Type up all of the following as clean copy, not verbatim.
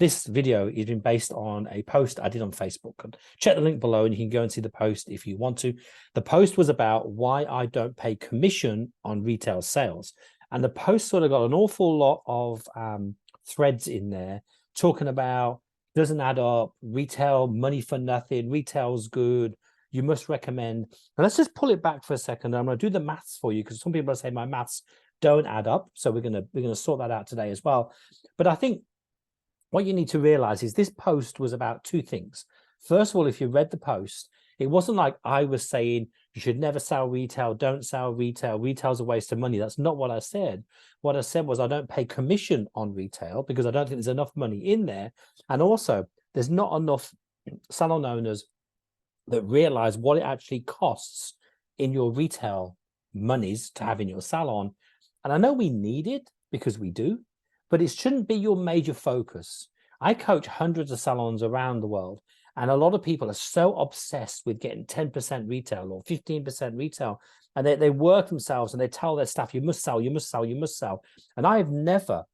This video has been based on a post I did on Facebook. And check the link below and you can go and see the post if you want to. The post was about why I don't pay commission on retail sales. And the post sort of got an awful lot of threads in there talking about doesn't add up, retail, money for nothing, retail's good, you must recommend. Now let's just pull it back for a second. I'm going to do the maths for you because some people are saying my maths don't add up. So we're going to sort that out today as well. But I think what you need to realize is this post was about two things. First of all, if you read the post, it wasn't like I was saying you should never sell retail, don't sell retail, retail's a waste of money. That's not what I said. What I said was I don't pay commission on retail because I don't think there's enough money in there. And also, there's not enough salon owners that realize what it actually costs in your retail monies to have in your salon. And I know we need it because we do, but it shouldn't be your major focus. I coach hundreds of salons around the world, and a lot of people are so obsessed with getting 10% retail or 15% retail, and they work themselves and they tell their staff, you must sell, you must sell, you must sell. And I've never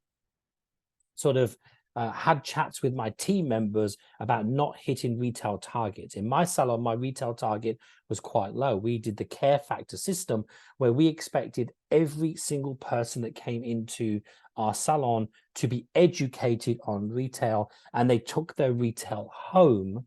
sort of had chats with my team members about not hitting retail targets. In my salon, my retail target was quite low. We did the care factor system where we expected every single person that came into our salon to be educated on retail, and they took their retail home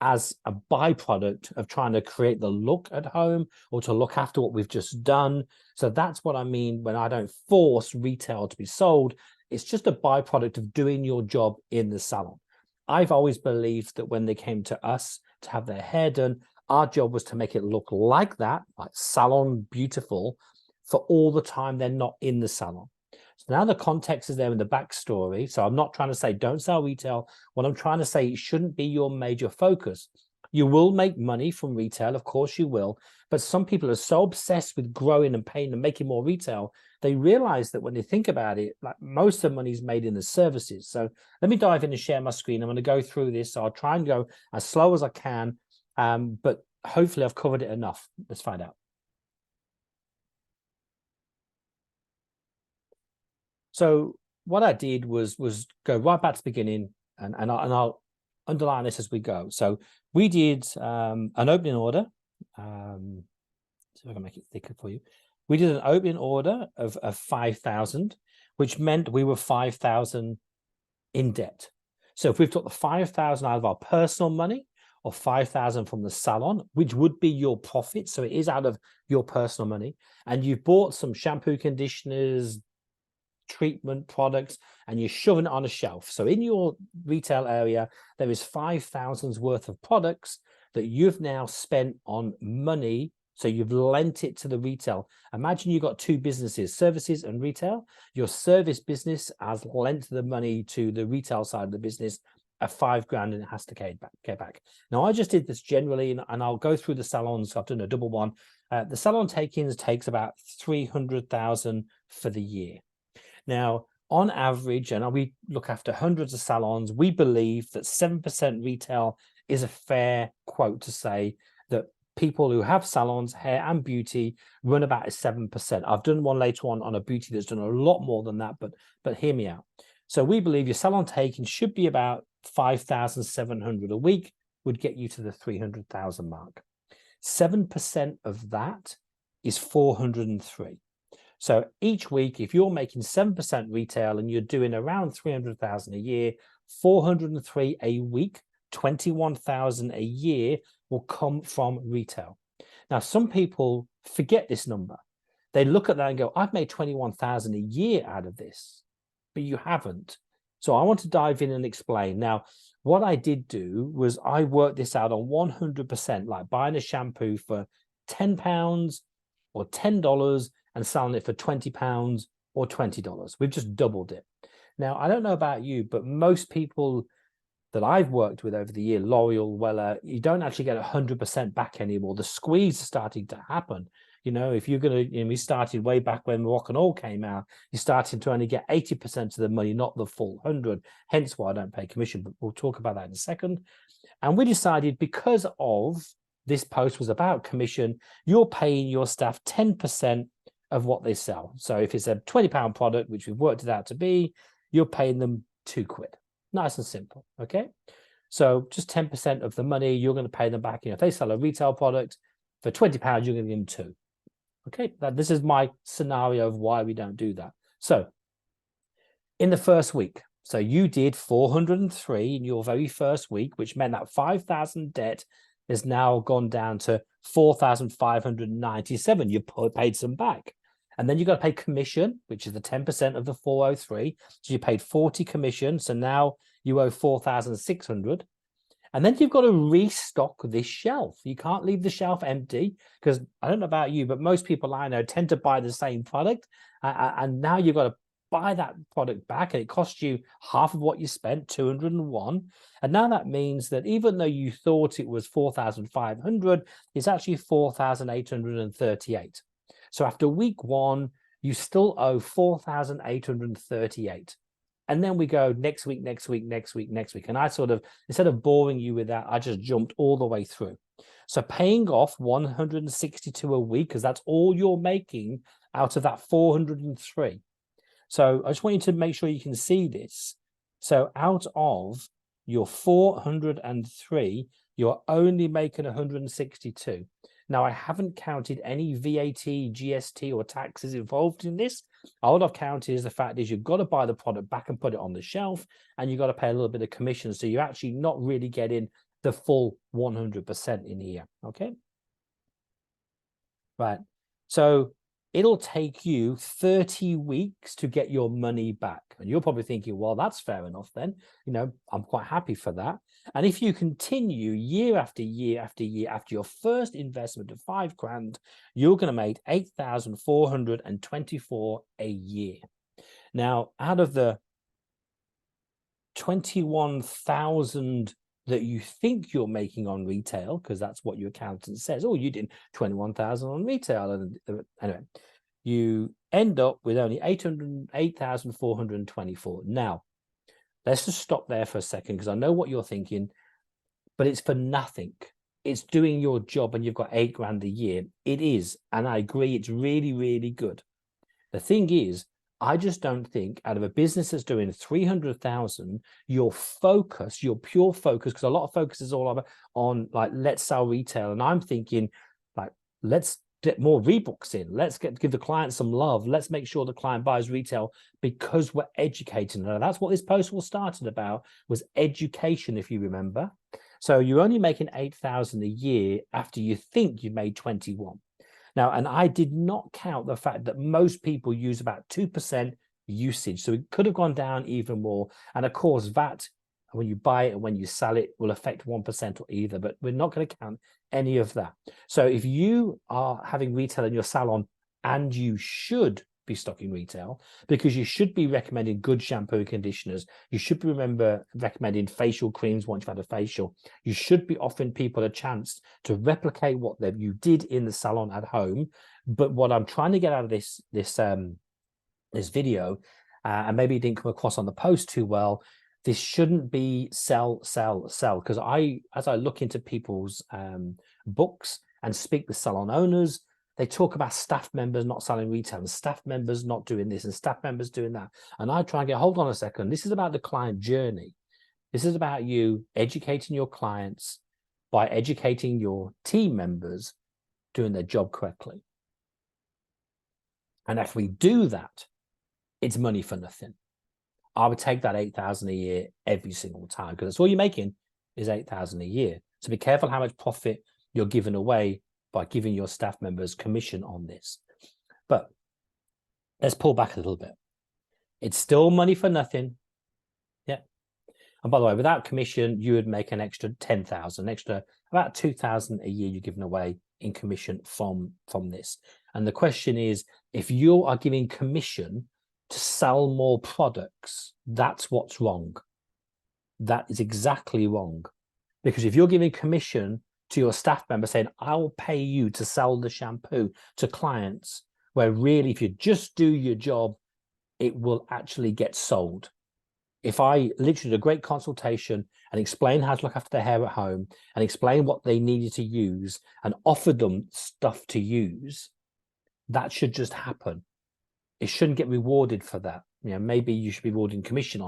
as a byproduct of trying to create the look at home or to look after what we've just done. So that's what I mean when I don't force retail to be sold. It's just a byproduct of doing your job in the salon. I've always believed that when they came to us to have their hair done, our job was to make it look like that, like salon beautiful, for all the time they're not in the salon. So now the context is there in the backstory. So I'm not trying to say don't sell retail. What I'm trying to say, it shouldn't be your major focus. You will make money from retail, of course you will, but some people are so obsessed with growing and paying and making more retail, they realize that when they think about it, like most of the money is made in the services. So let me dive in and share my screen. I'm going to go through this. So I'll try and go as slow as I can, but hopefully I've covered it enough. Let's find out. So what I did was go right back to the beginning, and I'll underline this as we go. So we did an opening order. See if I can make it thicker for you. We did an opening order of 5,000, which meant we were 5,000 in debt. So if we've took the 5,000 out of our personal money or 5,000 from the salon, which would be your profit, so it is out of your personal money, and you've bought some shampoo, conditioners, treatment products, and you're shoving it on a shelf. So in your retail area, there is 5,000's worth of products that you've now spent on money. So you've lent it to the retail. Imagine you've got two businesses, services and retail. Your service business has lent the money to the retail side of the business at $5,000, and it has to get back. Now, I just did this generally, and I'll go through the salons. I've done a double one. The salon take-ins takes about 300,000 for the year. Now, on average, and we look after hundreds of salons, we believe that 7% retail is a fair quote to say that people who have salons, hair and beauty, run about a 7%. I've done one later on a beauty that's done a lot more than that, but hear me out. So we believe your salon take-in should be about 5,700 a week, would get you to the 300,000 mark. 7% of that is 403. So each week, if you're making 7% retail and you're doing around 300,000 a year, 403 a week, 21,000 a year will come from retail. Now, some people forget this number. They look at that and go, I've made 21,000 a year out of this, but you haven't. So I want to dive in and explain. Now, what I did do was I worked this out on 100%, like buying a shampoo for £10 or $10 and selling it for £20 or $20. We've just doubled it. Now, I don't know about you, but most people that I've worked with over the year, L'Oreal, Weller, you don't actually get 100% back anymore. The squeeze is starting to happen. You know, if you're going to, we started way back when rock and roll came out, you're starting to only get 80% of the money, not the full 100. Hence why I don't pay commission, but we'll talk about that in a second. And we decided, because of this post was about commission, you're paying your staff 10% of what they sell. So if it's a £20 product, which we've worked it out to be, you're paying them £2. Nice and simple, okay? So just 10% of the money, you're going to pay them back. You know, if they sell a retail product for £20, you're going to give them 2. Okay, this is my scenario of why we don't do that. So in the first week, so you did 403 in your very first week, which meant that 5,000 debt has now gone down to 4,597. You paid some back. And then you've got to pay commission, which is the 10% of the 403. So you paid 40 commission. So now you owe 4,600. And then you've got to restock this shelf. You can't leave the shelf empty, because I don't know about you, but most people I know tend to buy the same product. And now you've got to buy that product back, and it costs you half of what you spent, 201. And now that means that even though you thought it was 4,500, it's actually 4,838. So after week 1, you still owe 4,838. And then we go next week, next week, next week, next week. And I sort of, instead of boring you with that, I just jumped all the way through. So paying off 162 a week, because that's all you're making out of that 403. So I just want you to make sure you can see this. So out of your 403, you're only making 162. Now, I haven't counted any VAT, GST, or taxes involved in this. All I've counted is the fact is you've got to buy the product back and put it on the shelf, and you've got to pay a little bit of commission. So you're actually not really getting the full 100% in here, okay? Right. So it'll take you 30 weeks to get your money back. And you're probably thinking, well, that's fair enough then. You know, I'm quite happy for that. And if you continue year after year after year after your first investment of £5,000, you're going to make 8,424 a year. Now, out of the 21,000 that you think you're making on retail, because that's what your accountant says, oh, you did 21,000 on retail, and anyway, you end up with only 8,424. Now, let's just stop there for a second, because I know what you're thinking, but it's for nothing. It's doing your job, and you've got £8,000 a year. It is, and I agree, it's really, really good. The thing is, I just don't think out of a business that's doing 300,000, your focus, your pure focus, because a lot of focus is all on like, let's sell retail. And I'm thinking like, let's get more rebooks in. Let's give the client some love. Let's make sure the client buys retail because we're educating her. That's what this post was started about, was education, if you remember. So you're only making 8,000 a year after you think you made 21. Now, and I did not count the fact that most people use about 2% usage. So it could have gone down even more. And of course, VAT, when you buy it and when you sell it, will affect 1% or either, but we're not going to count any of that. So if you are having retail in your salon, and you should be stocking retail, because you should be recommending good shampoo and conditioners, you should be recommending facial creams once you've had a facial, you should be offering people a chance to replicate what you did in the salon at home. But what I'm trying to get out of this video, and maybe it didn't come across on the post too well, this shouldn't be sell, sell, sell. Because as I look into people's books and speak with salon owners, they talk about staff members not selling retail, and staff members not doing this, and staff members doing that. And I try and hold on a second. This is about the client journey. This is about you educating your clients by educating your team members doing their job correctly. And if we do that, it's money for nothing. I would take that 8,000 a year every single time, because that's all you're making is 8,000 a year. So be careful how much profit you're giving away by giving your staff members commission on this. But let's pull back a little bit. It's still money for nothing. Yeah. And by the way, without commission, you would make an extra 10,000, extra about 2,000 a year you're giving away in commission from this. And the question is, if you are giving commission to sell more products, that's what's wrong. That is exactly wrong. Because if you're giving commission to your staff member saying, I'll pay you to sell the shampoo to clients, where really, if you just do your job, it will actually get sold. If I literally did a great consultation and explain how to look after their hair at home, and explain what they needed to use, and offer them stuff to use, that should just happen. It shouldn't get rewarded for that. You know, maybe you should be rewarding commission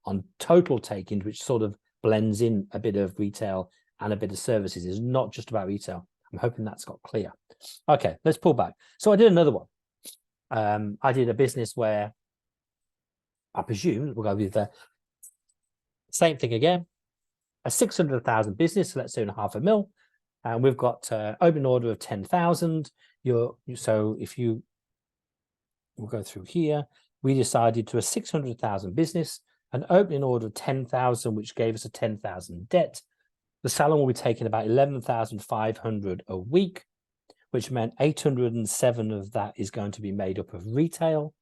on total takings, which sort of blends in a bit of retail and a bit of services. It's not just about retail. I'm hoping that's got clear. Okay, let's pull back. So I did another one. I did a business where I presume we'll go with the same thing again, a 600,000 business, so let's say $500,000, and we've got open order of 10,000. So if you, we'll go through here, we decided to a 600,000 business, an opening order of 10,000, which gave us a 10,000 debt. The salon will be taking about 11,500 a week, which meant 807 of that is going to be made up of retail.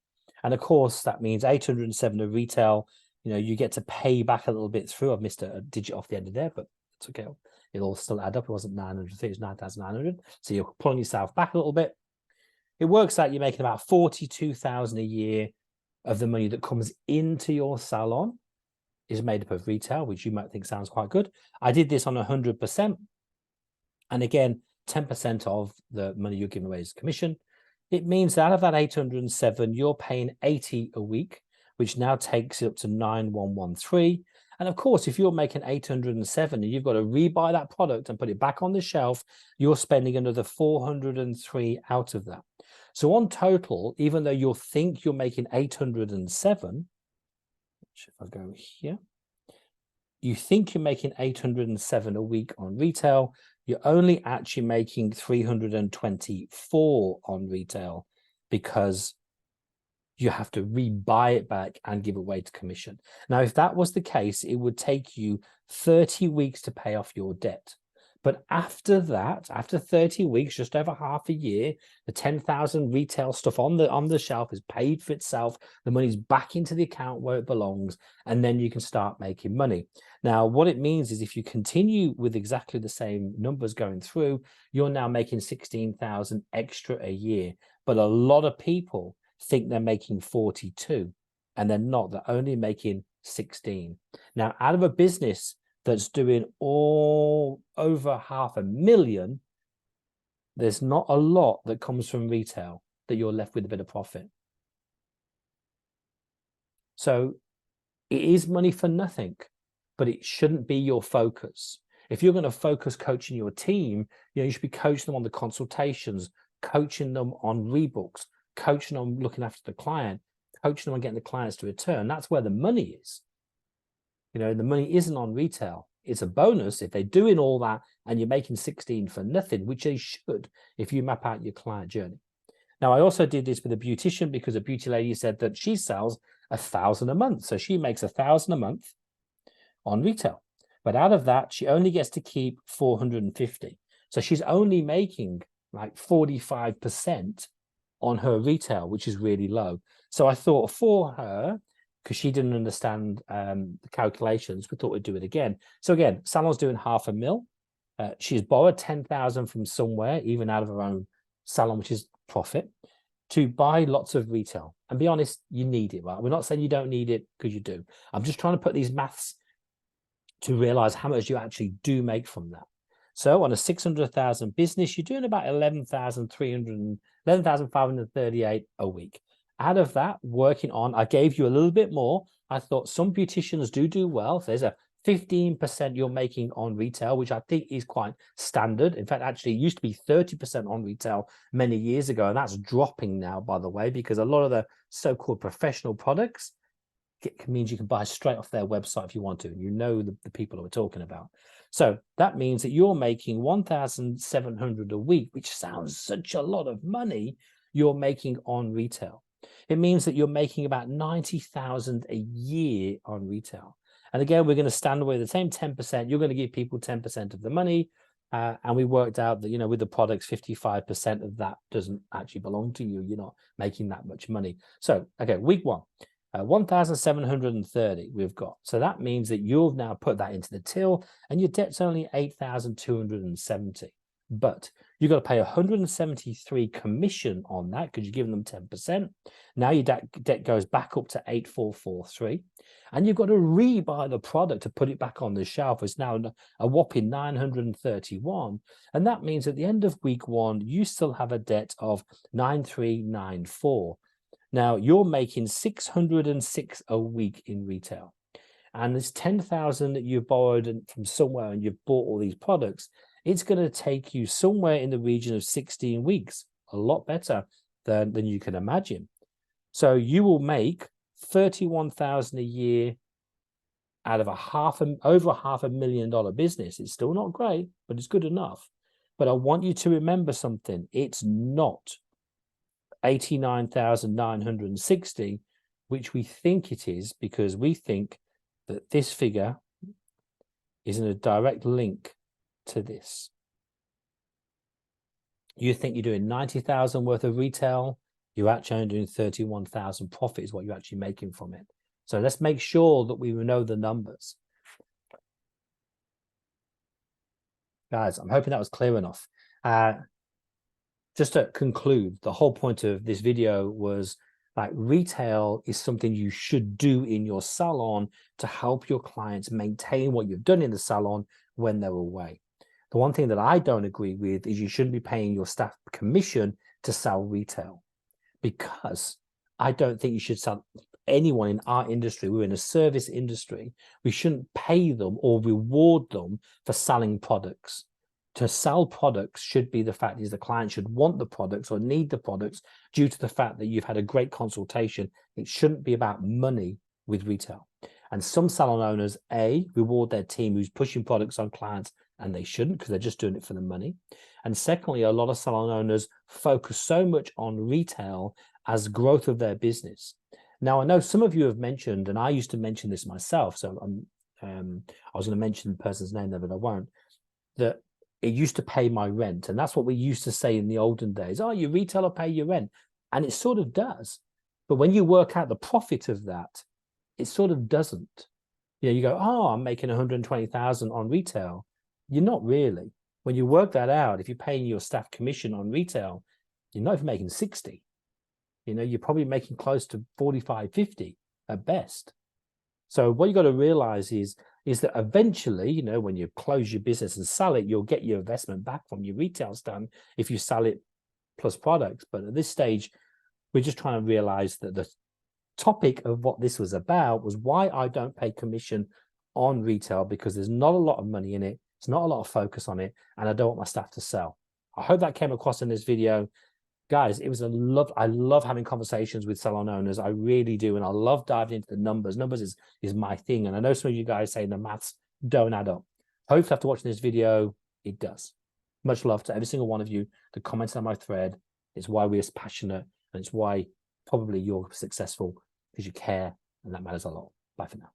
And of course, that means 807 of retail, you get to pay back a little bit through. I've missed a digit off the end of there, but it's okay. It'll still add up. It wasn't 900, I think it was 9,900. So you're pulling yourself back a little bit. It works out you're making about 42,000 a year of the money that comes into your salon is made up of retail, which you might think sounds quite good. I did this on 100%. And again, 10% of the money you're giving away is commission. It means that out of that 807, you're paying 80 a week, which now takes it up to 9,113. And of course, if you're making 807 and you've got to rebuy that product and put it back on the shelf, you're spending another 403 out of that. So on total, even though you'll think you're making 807, which if I go here, you think you're making 807 a week on retail, you're only actually making 324 on retail because you have to rebuy it back and give away to commission. Now, if that was the case, it would take you 30 weeks to pay off your debt. But after that, after 30 weeks, just over half a year, the 10,000 retail stuff on the shelf is paid for itself. The money's back into the account where it belongs, and then you can start making money. Now, what it means is if you continue with exactly the same numbers going through, you're now making 16,000 extra a year. But a lot of people think they're making 42, and they're not. They're only making 16. Now, out of a business that's doing all over 500,000, there's not a lot that comes from retail that you're left with a bit of profit. So it is money for nothing, but it shouldn't be your focus. If you're going to focus coaching your team, you should be coaching them on the consultations, coaching them on rebooks, coaching them on looking after the client, coaching them on getting the clients to return. That's where the money is. The money isn't on retail. It's a bonus if they're doing all that and you're making 16 for nothing, which they should if you map out your client journey. Now, I also did this with a beautician because a beauty lady said that she sells 1,000 a month. So she makes 1,000 a month on retail. But out of that, she only gets to keep 450. So she's only making like 45% on her retail, which is really low. So I thought for her, because she didn't understand the calculations, we thought we'd do it again. So again, Salon's doing 500,000. She's borrowed 10,000 from somewhere, even out of her own salon, which is profit, to buy lots of retail. And be honest, you need it, right? We're not saying you don't need it because you do. I'm just trying to put these maths to realize how much you actually do make from that. So on a 600,000 business, you're doing about 11,538 a week. Out of that, working on, I gave you a little bit more. I thought some beauticians do well. So there's a 15% you're making on retail, which I think is quite standard. In fact, actually, it used to be 30% on retail many years ago, and that's dropping now, by the way, because a lot of the so-called professional products means you can buy straight off their website if you want to, and the people who we're talking about. So that means that you're making 1,700 a week, which sounds such a lot of money you're making on retail. It means that you're making about 90,000 a year on retail. And again, we're going to stand away the same 10%. You're going to give people 10% of the money. And we worked out that, with the products, 55% of that doesn't actually belong to you. You're not making that much money. So, okay, week one, 1,730 we've got. So that means that you've now put that into the till and your debt's only 8,270. But you've got to pay 173 commission on that because you're giving them 10%. Now your debt goes back up to 8,443. And you've got to rebuy the product to put it back on the shelf. It's now a whopping 931. And that means at the end of week one, you still have a debt of 9,394. Now you're making 606 a week in retail. and this 10,000 that you've borrowed from somewhere and you've bought all these products, it's going to take you somewhere in the region of 16 weeks, a lot better than you can imagine. So you will make 31,000 a year out of over $500,000 business. It's still not great, but it's good enough. But I want you to remember something. It's not 89,960, which we think it is, because we think that this figure is in a direct link to this. You think you're doing 90,000 worth of retail, you're actually only doing 31,000 profit is what you're actually making from it. So let's make sure that we know the numbers. Guys, I'm hoping that was clear enough. Just to conclude, the whole point of this video was like retail is something you should do in your salon to help your clients maintain what you've done in the salon when they're away. The one thing that I don't agree with is you shouldn't be paying your staff commission to sell retail, because I don't think you should sell anyone in our industry. We're in a service industry. We shouldn't pay them or reward them for selling products. To sell products should be the fact is the client should want the products or need the products due to the fact that you've had a great consultation. It shouldn't be about money with retail. And some salon owners, A, reward their team who's pushing products on clients, and they shouldn't, because they're just doing it for the money. And secondly, a lot of salon owners focus so much on retail as growth of their business. Now, I know some of you have mentioned, and I used to mention this myself, so I was going to mention the person's name there, but I won't, that it used to pay my rent. And that's what we used to say in the olden days. Oh, your retailer pay your rent. And it sort of does. But when you work out the profit of that, it sort of doesn't. You know, you go, oh, I'm making 120,000 on retail. You're not really. When you work that out, if you're paying your staff commission on retail, you're not even making 60. You know, you're probably making close to 45, 50 at best. So what you got to realize is that eventually, you know, when you close your business and sell it, you'll get your investment back from your retail stand if you sell it plus products. But at this stage, we're just trying to realize that the topic of what this was about was why I don't pay commission on retail, because there's not a lot of money in it. It's not a lot of focus on it, and I don't want my staff to sell. I hope that came across in this video. Guys, it was I love having conversations with salon owners. I really do. And I love diving into the numbers. Numbers is my thing. And I know some of you guys say the maths don't add up. Hopefully after watching this video, it does. Much love to every single one of you that commented on my thread. It's why we're passionate, and it's why probably you're successful, because you care, and that matters a lot. Bye for now.